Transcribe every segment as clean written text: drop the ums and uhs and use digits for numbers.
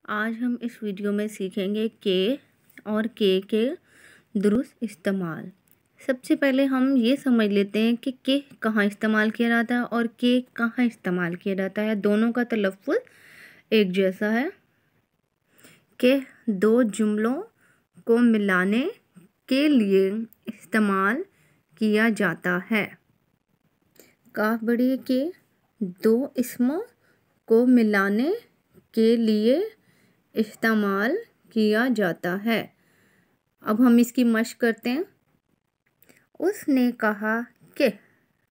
आज हम इस वीडियो में सीखेंगे के और के दुरुस्त इस्तेमाल। सबसे पहले हम ये समझ लेते हैं कि के कहाँ इस्तेमाल किया जाता है और के कहाँ इस्तेमाल किया जाता है। दोनों का तलफ़्फ़ुज़ एक जैसा है। के दो जुमलों को मिलाने के लिए इस्तेमाल किया जाता है। काफ बड़ी के दो इसमों को मिलाने के लिए इस्तेमाल किया जाता है। अब हम इसकी मशक करते हैं। उसने कहा कि,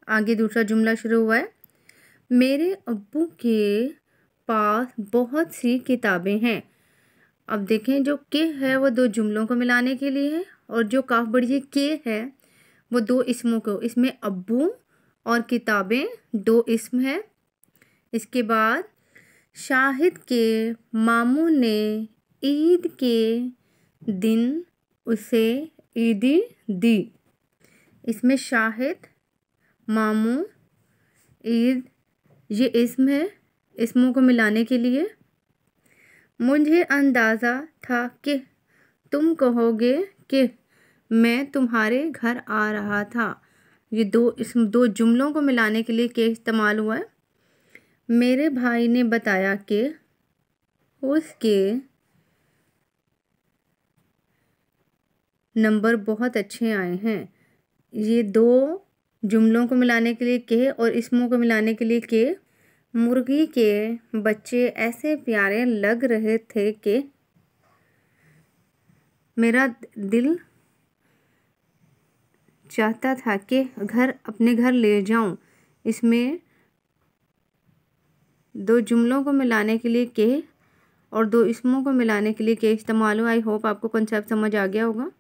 आगे दूसरा जुमला शुरू हुआ है। मेरे अब्बू के पास बहुत सी किताबें हैं। अब देखें, जो के है वो दो जुमलों को मिलाने के लिए है और जो काफ बड़ी के है वो दो इसमों को, इसमें अब्बू और किताबें दो इसम है। इसके बाद शाहिद के मामू ने ईद के दिन उसे ईदी दी। इसमें शाहिद, मामू, ईद ये इसम है। इसमों को मिलाने के लिए मुझे अंदाज़ा था कि तुम कहोगे कि मैं तुम्हारे घर आ रहा था। ये दो जुमलों को मिलाने के लिए के इस्तेमाल हुआ है। मेरे भाई ने बताया कि उसके नंबर बहुत अच्छे आए हैं। ये दो जुमलों को मिलाने के लिए के और इसमों को मिलाने के लिए के। मुर्गी के बच्चे ऐसे प्यारे लग रहे थे कि मेरा दिल चाहता था कि अपने घर ले जाऊं। इसमें दो जुमलों को मिलाने के लिए के और दो इसमों को मिलाने के लिए के इस्तेमाल हुआ। आई होप आपको कॉन्सेप्ट समझ आ गया होगा।